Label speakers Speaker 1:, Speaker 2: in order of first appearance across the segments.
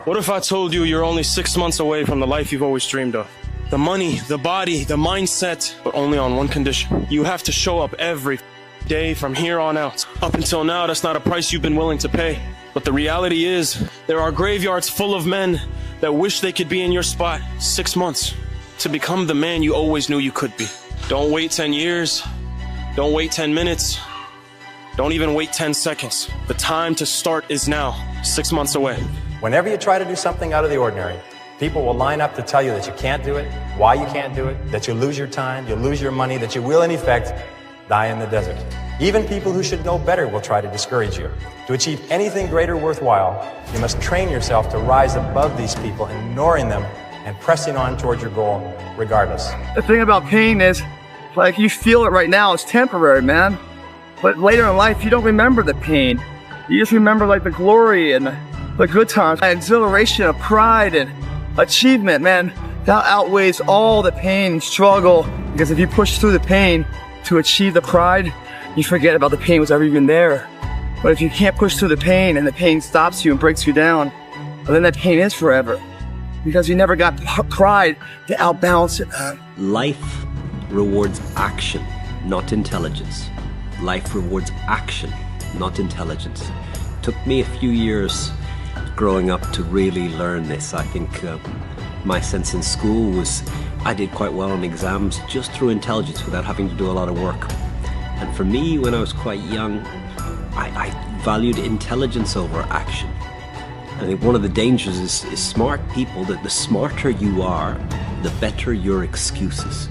Speaker 1: What if I told you you're only 6 months away from the life you've always dreamed of? The money, the body, the mindset, but only on one condition. You have to show up every day from here on out. Up until now, that's not a price you've been willing to pay. But the reality is, there are graveyards full of men that wish they could be in your spot 6 months to become the man you always knew you could be. Don't wait 10 years. Don't wait 10 minutes. Don't even wait 10 seconds. The time to start is now, 6 months away.
Speaker 2: Whenever you try to do something out of the ordinary, people will line up to tell you that you can't do it, why you can't do it, that you'll lose your time, you'll lose your money, that you will, in effect, die in the desert. Even people who should know better will try to discourage you. To achieve anything greater worthwhile, you must train yourself to rise above these people, ignoring them and pressing on towards your goal regardless.
Speaker 3: The thing about pain is, like, you feel it right now, it's temporary, man. But later in life, you don't remember the pain. You just remember, like, the glory and the good times, the exhilaration of pride and achievement, man. That outweighs all the pain and struggle, because if you push through the pain to achieve the pride, you forget about the pain was ever even there. But if you can't push through the pain and the pain stops you and breaks you down, well, then that pain is forever, because you never got pride to outbalance it.
Speaker 4: Life rewards action, not intelligence. Life rewards action, not intelligence. It took me a few years growing up to really learn this. I think my sense in school was I did quite well on exams just through intelligence without having to do a lot of work. And for me, when I was quite young, I valued intelligence over action. I think one of the dangers is smart people, that the smarter you are, the better your excuses.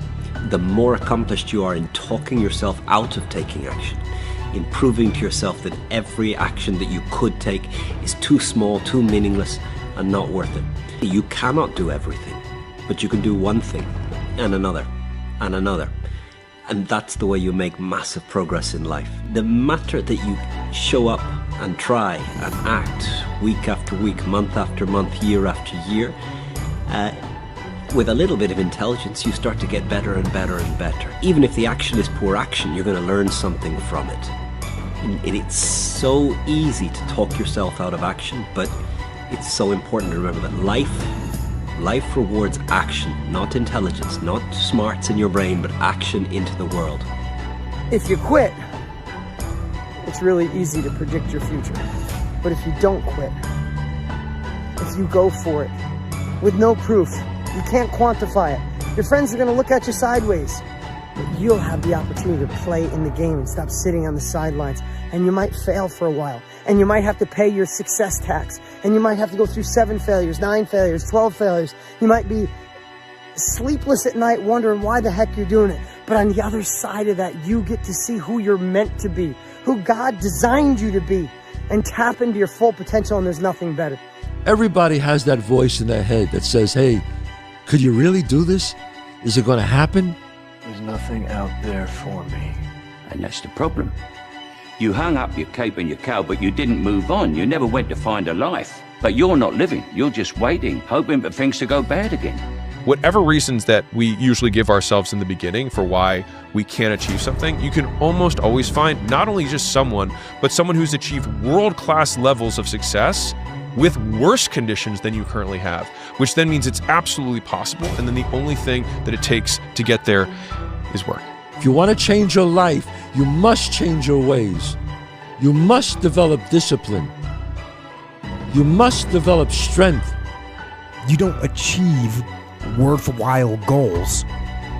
Speaker 4: The more accomplished you are in talking yourself out of taking action, in proving to yourself that every action that you could take is too small, too meaningless, and not worth it. You cannot do everything, but you can do one thing, and another, and another. And that's the way you make massive progress in life. The matter that you show up and try and act week after week, month after month, year after year, with a little bit of intelligence, you start to get better and better and better. Even if the action is poor action, you're going to learn something from it. And it's so easy to talk yourself out of action, but it's so important to remember that life rewards action, not intelligence, not smarts in your brain, but action into the world.
Speaker 5: If you quit, it's really easy to predict your future. But if you don't quit, if you go for it with no proof, you can't quantify it. Your friends are going to look at you sideways. But you'll have the opportunity to play in the game and stop sitting on the sidelines. And you might fail for a while. And you might have to pay your success tax. And you might have to go through 7 failures, 9 failures, 12 failures. You might be sleepless at night wondering why the heck you're doing it. But on the other side of that, you get to see who you're meant to be, who God designed you to be, and tap into your full potential, and there's nothing better.
Speaker 6: Everybody has that voice in their head that says, hey, could you really do this? Is it going to happen?
Speaker 7: There's nothing out there for me.
Speaker 8: And that's the problem. You hung up your cape and your cowl, but you didn't move on. You never went to find a life. But you're not living. You're just waiting, hoping for things to go bad again.
Speaker 9: Whatever reasons that we usually give ourselves in the beginning for why we can't achieve something, you can almost always find not only just someone, but someone who's achieved world-class levels of success with worse conditions than you currently have, which then means it's absolutely possible, and then the only thing that it takes to get there is work.
Speaker 6: If you want to change your life, you must change your ways. You must develop discipline. You must develop strength.
Speaker 10: You don't achieve worthwhile goals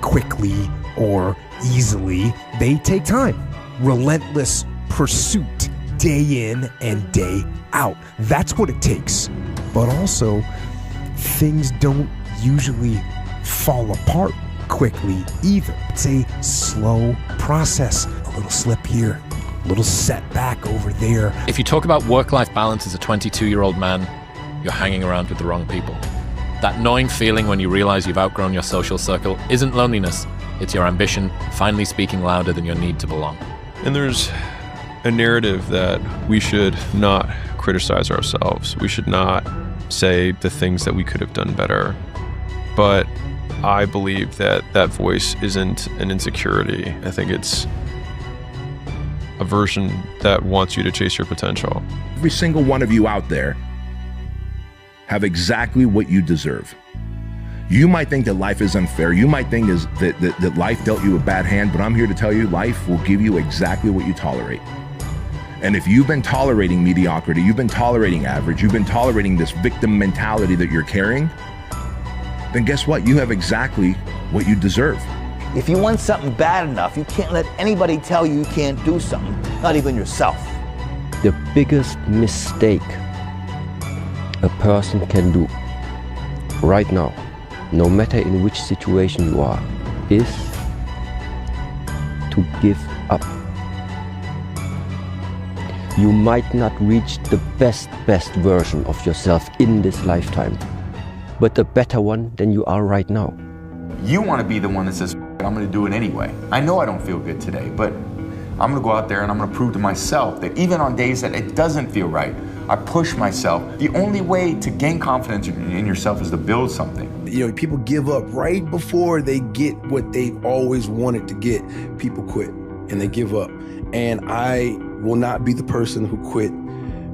Speaker 10: quickly or easily. They take time. Relentless pursuit, day in and day out. That's what it takes. But also, things don't usually fall apart quickly either. It's a slow process. A little slip here, a little setback over there.
Speaker 11: If you talk about work-life balance as a 22-year-old man, you're hanging around with the wrong people. That gnawing feeling when you realize you've outgrown your social circle isn't loneliness. It's your ambition finally speaking louder than your need to belong.
Speaker 9: And there's a narrative that we should not criticize ourselves. We should not say the things that we could have done better. But I believe that that voice isn't an insecurity. I think it's a version that wants you to chase your potential.
Speaker 12: Every single one of you out there have exactly what you deserve. You might think that life is unfair. You might think that life dealt you a bad hand, but I'm here to tell you life will give you exactly what you tolerate. And if you've been tolerating mediocrity, you've been tolerating average, you've been tolerating this victim mentality that you're carrying, then guess what? You have exactly what you deserve.
Speaker 13: If you want something bad enough, you can't let anybody tell you you can't do something, not even yourself.
Speaker 4: The biggest mistake a person can do right now, no matter in which situation you are, is to give up. You might not reach the best version of yourself in this lifetime, but a better one than you are right now.
Speaker 14: You want to be the one that says, I'm going to do it anyway. I know I don't feel good today, but I'm going to go out there and I'm going to prove to myself that even on days that it doesn't feel right, I push myself. The only way to gain confidence in yourself is to build something.
Speaker 15: You know, people give up right before they get what they've always wanted to get. People quit and they give up. And I will not be the person who quit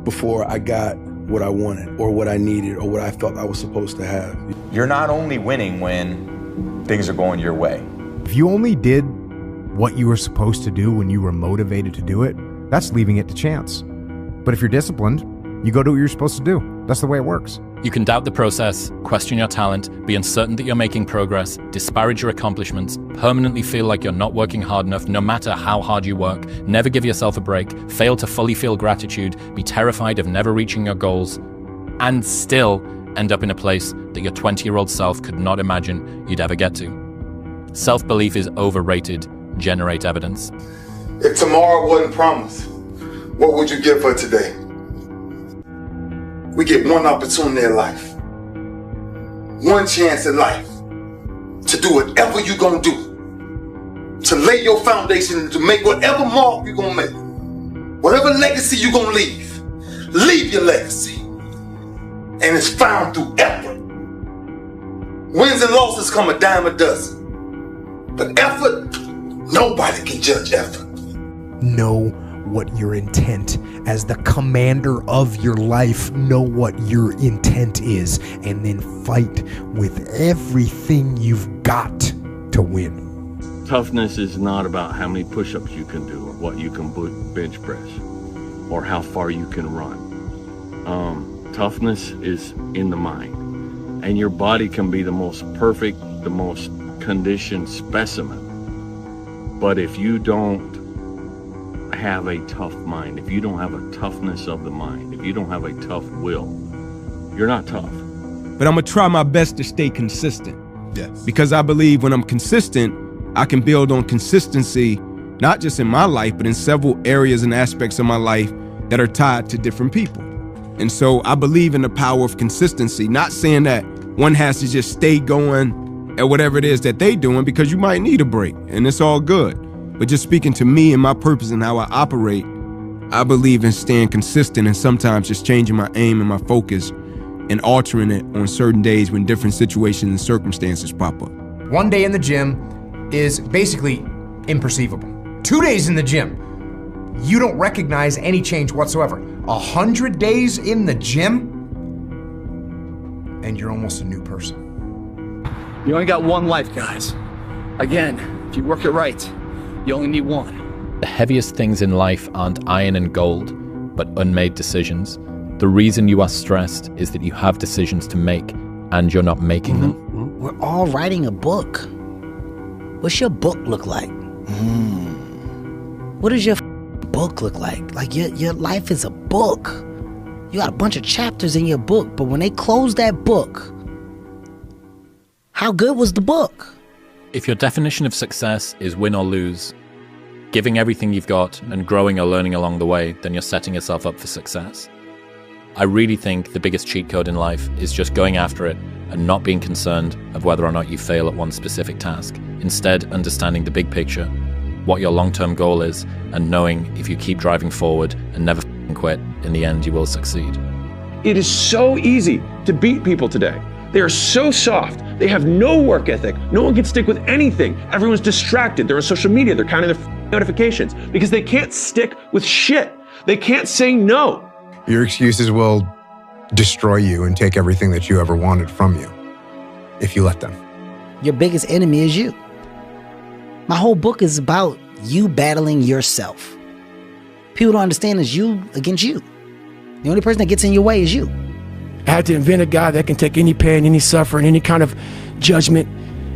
Speaker 15: before I got what I wanted or what I needed or what I felt I was supposed to have.
Speaker 14: You're not only winning when things are going your way.
Speaker 10: If you only did what you were supposed to do when you were motivated to do it, that's leaving it to chance. But if you're disciplined, you go do what you're supposed to do. That's the way it works.
Speaker 11: You can doubt the process, question your talent, be uncertain that you're making progress, disparage your accomplishments, permanently feel like you're not working hard enough no matter how hard you work, never give yourself a break, fail to fully feel gratitude, be terrified of never reaching your goals, and still end up in a place that your 20-year-old self could not imagine you'd ever get to. Self-belief is overrated. Generate evidence.
Speaker 16: If tomorrow wasn't promised, what would you give for today? We get one opportunity in life, one chance in life to do whatever you're gonna do, to lay your foundation, to make whatever mark you're gonna make, whatever legacy you're gonna leave your legacy. And it's found through effort. Wins and losses come a dime a dozen, but effort, nobody can judge effort.
Speaker 10: Know what your intent as the commander of your life. Know what your intent is, and then fight with everything you've got to win.
Speaker 17: Toughness is not about how many push-ups you can do or what you can bench press or how far you can run. Toughness is in the mind, and your body can be the most perfect, the most conditioned specimen, but if you don't have a tough mind, if you don't have a toughness of the mind, if you don't have a tough will, you're not tough.
Speaker 18: But I'm gonna try my best to stay consistent. Yes. Because I believe when I'm consistent, I can build on consistency, not just in my life, but in several areas and aspects of my life that are tied to different people. And so I believe in the power of consistency, not saying that one has to just stay going at whatever it is that they doing, because you might need a break and it's all good. But just speaking to me and my purpose and how I operate, I believe in staying consistent and sometimes just changing my aim and my focus and altering it on certain days when different situations and circumstances pop up.
Speaker 10: One day in the gym is basically imperceivable. 2 days in the gym, you don't recognize any change whatsoever. 100 days in the gym, and you're almost a new person.
Speaker 3: You only got one life, guys. Again, if you work it right, you only need one.
Speaker 11: The heaviest things in life aren't iron and gold, but unmade decisions. The reason you are stressed is that you have decisions to make and you're not making them.
Speaker 19: We're all writing a book. What's your book look like? What does your book look like? Like your life is a book. You got a bunch of chapters in your book, but when they close that book, how good was the book?
Speaker 11: If your definition of success is win or lose, giving everything you've got and growing or learning along the way, then you're setting yourself up for success. I really think the biggest cheat code in life is just going after it and not being concerned of whether or not you fail at one specific task. Instead, understanding the big picture, what your long-term goal is, and knowing if you keep driving forward and never quit, in the end you will succeed.
Speaker 20: It is so easy to beat people today. They are so soft. They have no work ethic. No one can stick with anything. Everyone's distracted. They're on social media. They're counting their notifications because they can't stick with shit. They can't say no.
Speaker 21: Your excuse is, well, destroy you and take everything that you ever wanted from you if you let them.
Speaker 19: Your biggest enemy is you. My whole book is about you battling yourself. People don't understand it's you against you. The only person that gets in your way is you.
Speaker 22: I had to invent a guy that can take any pain, any suffering, any kind of judgment.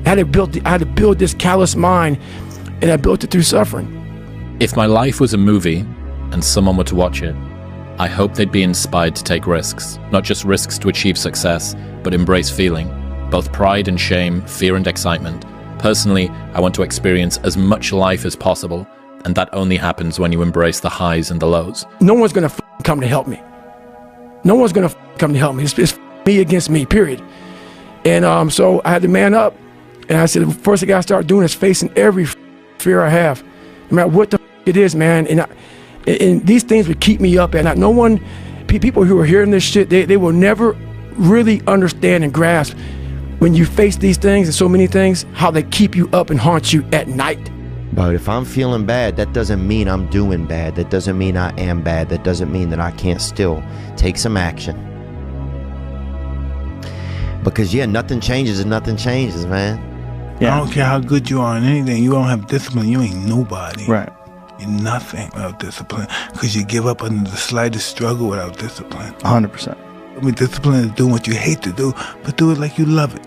Speaker 22: I had to build this callous mind, and I built it through suffering.
Speaker 11: If my life was a movie and someone were to watch it, I hope they'd be inspired to take risks, not just risks to achieve success, but embrace feeling, both pride and shame, fear and excitement. Personally, I want to experience as much life as possible, and that only happens when you embrace the highs and the lows.
Speaker 22: No one's gonna come to help me. No one's gonna come to help me. It's me against me, period. And so I had to man up, and I said, the first thing I gotta start doing is facing every fear I have, no matter what the it is, man. And these things would keep me up at night. No one, people who are hearing this shit, they will never really understand and grasp when you face these things and so many things, how they keep you up and haunt you at night.
Speaker 23: But if I'm feeling bad, that doesn't mean I'm doing bad. That doesn't mean I am bad. That doesn't mean that I can't still take some action. Because yeah, nothing changes and nothing changes, man.
Speaker 24: Yeah. I don't care how good you are in anything. You don't have discipline, you ain't nobody.
Speaker 23: Right.
Speaker 24: You're nothing without discipline. Because you give up under the slightest struggle without discipline.
Speaker 25: 100%.
Speaker 24: I mean, discipline is doing what you hate to do, but do it like you love it.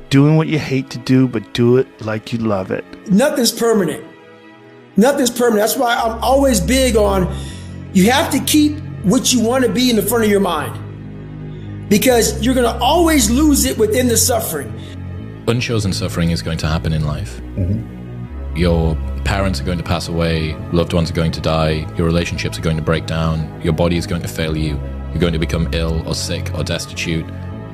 Speaker 25: Doing what you hate to do, but do it like you love it.
Speaker 26: Nothing's permanent. Nothing's permanent. That's why I'm always big on, you have to keep what you want to be in the front of your mind. Because you're going to always lose it within the suffering.
Speaker 11: Unchosen suffering is going to happen in life. Your parents are going to pass away, loved ones are going to die, your relationships are going to break down, your body is going to fail you, you're going to become ill or sick or destitute.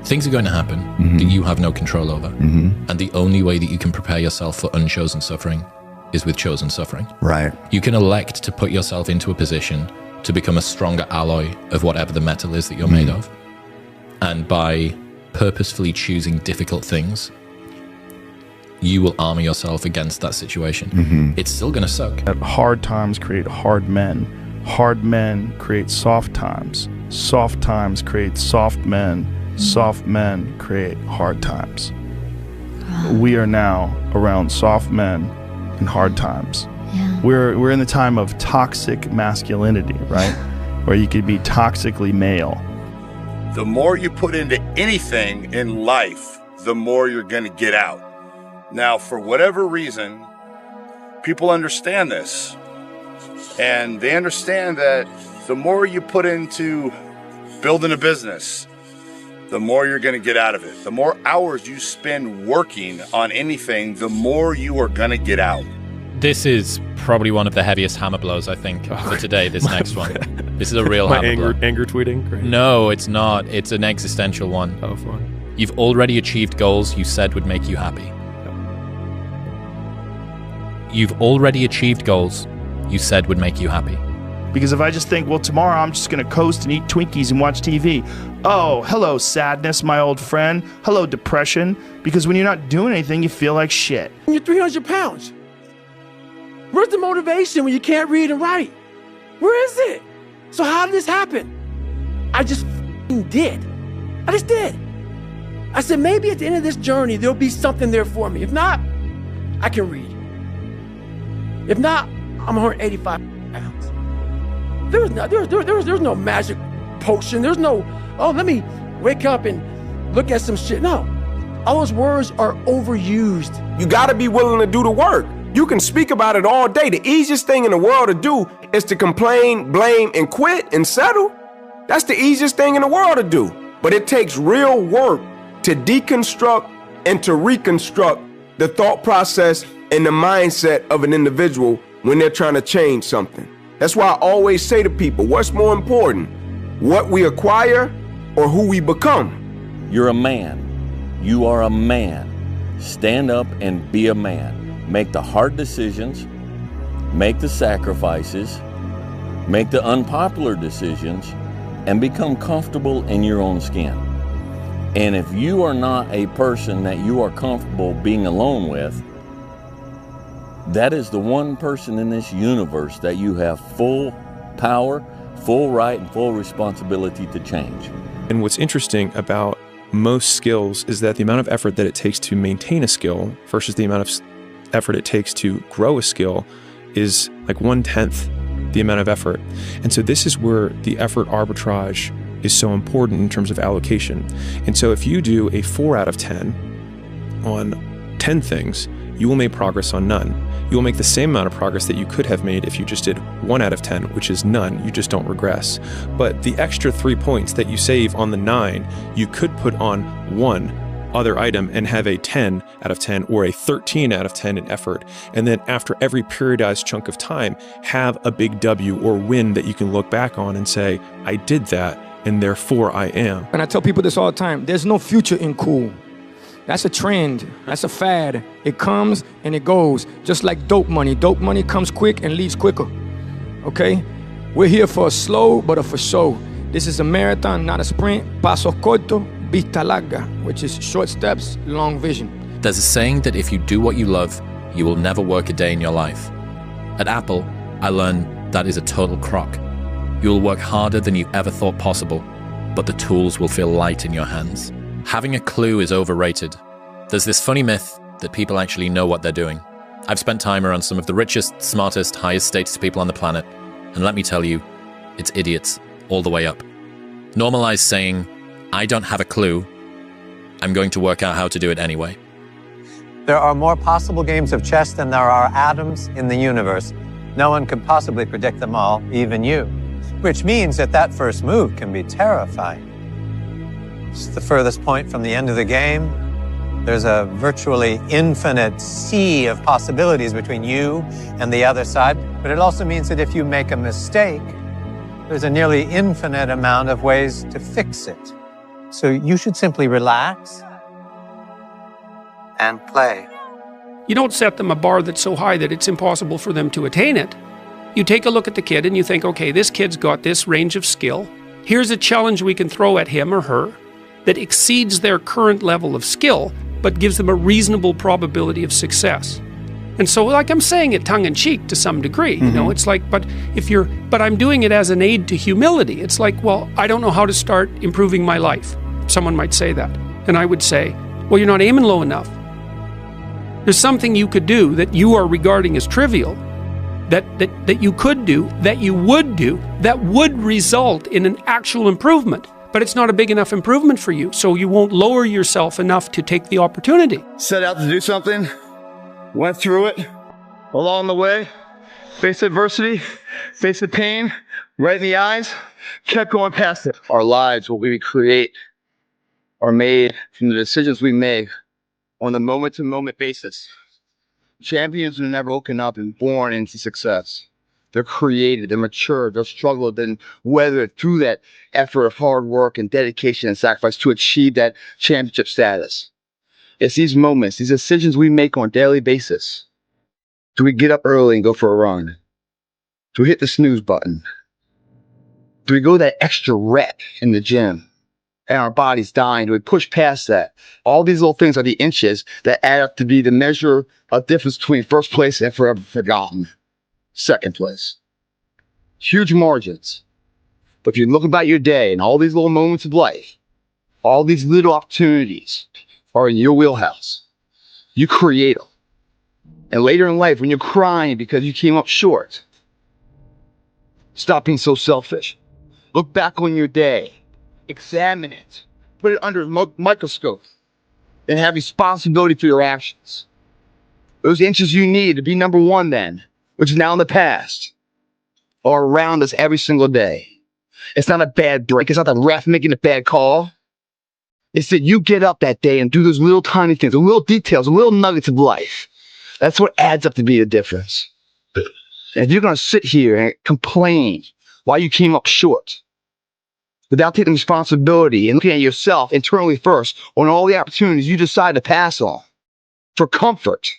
Speaker 11: Things are going to happen that you have no control over. And the only way that you can prepare yourself for unchosen suffering is with chosen suffering.
Speaker 23: Right.
Speaker 11: You can elect to put yourself into a position to become a stronger alloy of whatever the metal is that you're made of. And by purposefully choosing difficult things, you will armor yourself against that situation. It's still going to suck.
Speaker 25: Hard times create hard men. Hard men create soft times. Soft times create soft men. Soft men create hard times. We are now around soft men and hard times. We're in the time of toxic masculinity, right? Where you could be toxically male.
Speaker 27: The more you put into anything in life, the more you're going to get out. Now, for whatever reason, people understand this. And they understand that the more you put into building a business, the more you're going to get out of it. The more hours you spend working on anything, the more you are going to get out.
Speaker 11: This is probably one of the heaviest hammer blows, I think, for today, this next one. This is a real hammer blow.
Speaker 9: Anger tweeting? Great.
Speaker 11: No, it's not. It's an existential one.
Speaker 9: Oh, fun.
Speaker 11: You've already achieved goals you said would make you happy. You've already achieved goals you said would make you happy.
Speaker 25: Because if I just think, well, tomorrow I'm just going to coast and eat Twinkies and watch TV. Oh, hello, sadness, my old friend. Hello, depression. Because when you're not doing anything, you feel like shit.
Speaker 22: You're 300 pounds. Where's the motivation when you can't read and write? Where is it? So how did this happen? I just did. I just did. I said, maybe at the end of this journey, there'll be something there for me. If not, I can read. If not, I'm 185 pounds. There's no magic potion. There's no, oh, let me wake up and look at some shit. No, all those words are overused.
Speaker 18: You gotta be willing to do the work. You can speak about it all day. The easiest thing in the world to do is to complain, blame, and quit and settle. That's the easiest thing in the world to do. But it takes real work to deconstruct and to reconstruct the thought process and the mindset of an individual when they're trying to change something. That's why I always say to people, what's more important, what we acquire or who we become?
Speaker 17: You're a man. You are a man. Stand up and be a man. Make the hard decisions, make the sacrifices, make the unpopular decisions, and become comfortable in your own skin. And if you are not a person that you are comfortable being alone with, that is the one person in this universe that you have full power, full right, and full responsibility to change.
Speaker 9: And what's interesting about most skills is that the amount of effort that it takes to maintain a skill versus the amount of effort it takes to grow a skill is like 1/10 the amount of effort. And so this is where the effort arbitrage is so important in terms of allocation. And so if you do a 4 out of 10 on 10 things, you will make progress on none. You will make the same amount of progress that you could have made if you just did 1 out of 10, which is none. You just don't regress. But the extra 3 points that you save on the 9, you could put on one other item and have a 10 out of 10 or a 13 out of 10 in effort. And then after every periodized chunk of time, have a big W or win that you can look back on and say, I did that, and therefore I am.
Speaker 22: And I tell people this all the time, there's no future in cool. That's a trend, that's a fad. It comes and it goes, just like dope money. Dope money comes quick and leaves quicker, okay? We're here for a slow, but a for show. This is a marathon, not a sprint. Pasos corto, vista larga, which is short steps, long vision.
Speaker 11: There's a saying that if you do what you love, you will never work a day in your life. At Apple, I learned that is a total crock. You'll work harder than you ever thought possible, but the tools will feel light in your hands. Having a clue is overrated. There's this funny myth that people actually know what they're doing. I've spent time around some of the richest, smartest, highest status people on the planet, and let me tell you, it's idiots all the way up. Normalize saying, I don't have a clue, I'm going to work out how to do it anyway.
Speaker 1: There are more possible games of chess than there are atoms in the universe. No one could possibly predict them all, even you. Which means that that first move can be terrifying. It's the furthest point from the end of the game. There's a virtually infinite sea of possibilities between you and the other side, but it also means that if you make a mistake, there's a nearly infinite amount of ways to fix it. So you should simply relax and play.
Speaker 2: You don't set them a bar that's so high that it's impossible for them to attain it. You take a look at the kid and you think, okay, this kid's got this range of skill. Here's a challenge we can throw at him or her that exceeds their current level of skill, but gives them a reasonable probability of success. And so, like I'm saying it tongue-in-cheek to some degree, you know, it's like, but I'm doing it as an aid to humility. It's like, well, I don't know how to start improving my life. Someone might say that. And I would say, well, you're not aiming low enough. There's something you could do that you are regarding as trivial, that you could do, that you would do, that would result in an actual improvement. But it's not a big enough improvement for you, so you won't lower yourself enough to take the opportunity.
Speaker 3: Set out to do something, went through it, along the way, faced adversity, faced the pain, right in the eyes, kept going past it. Our lives, what we create, are made from the decisions we make on a moment-to-moment basis. Champions are never woken up and born into success. They're created, they're mature, they're struggled and weathered through that effort of hard work and dedication and sacrifice to achieve that championship status. It's these moments, these decisions we make on a daily basis. Do we get up early and go for a run? Do we hit the snooze button? Do we go that extra rep in the gym and our body's dying? Do we push past that? All these little things are the inches that add up to be the measure of difference between first place and forever forgotten. Second place. Huge margins. But if you look about your day and all these little moments of life, all these little opportunities are in your wheelhouse. You create them. And later in life, when you're crying because you came up short, stop being so selfish. Look back on your day. Examine it. Put it under a microscope. And have responsibility for your actions. Those inches you need to be number one then, which is now in the past, are around us every single day. It's not a bad break. It's not the ref making a bad call. It's that you get up that day and do those little tiny things, the little details, the little nuggets of life. That's what adds up to be the difference. And if you're going to sit here and complain why you came up short, without taking responsibility and looking at yourself internally first on all the opportunities you decide to pass on for comfort,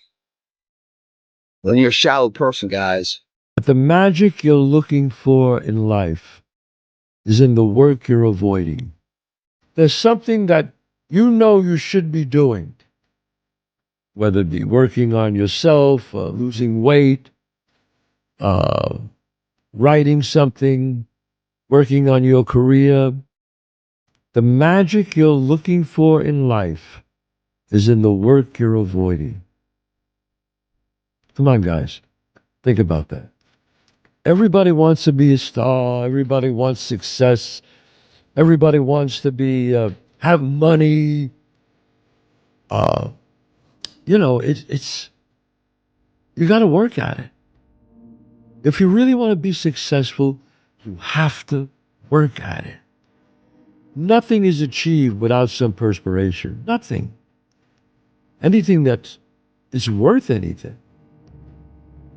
Speaker 3: then you're a shallow person, guys.
Speaker 5: But the magic you're looking for in life is in the work you're avoiding. There's something that you know you should be doing, whether it be working on yourself, losing weight, writing something, working on your career, The magic you're looking for in life is in the work you're avoiding. Come on, guys. Think about that. Everybody wants to be a star. Everybody wants success. Everybody wants to be have money. You know, it's you got to work at it. If you really want to be successful, you have to work at it. Nothing is achieved without some perspiration. Nothing. Anything that is worth anything,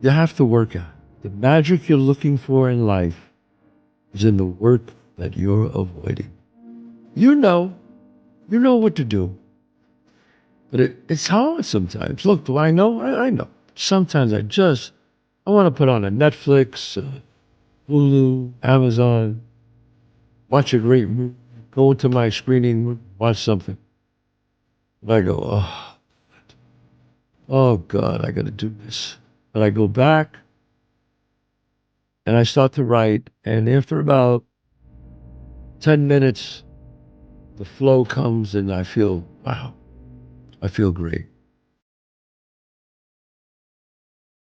Speaker 5: you have to work at. The magic you're looking for in life is in the work that you're avoiding. You know what to do. But it's hard sometimes. Look, do I know? I know. Sometimes I want to put on a Netflix, Hulu, Amazon, watch a great movie, go into my screening, watch something. And I go, oh God, I got to do this. But I go back and I start to write. And after about 10 minutes, the flow comes and I feel, wow, I feel great.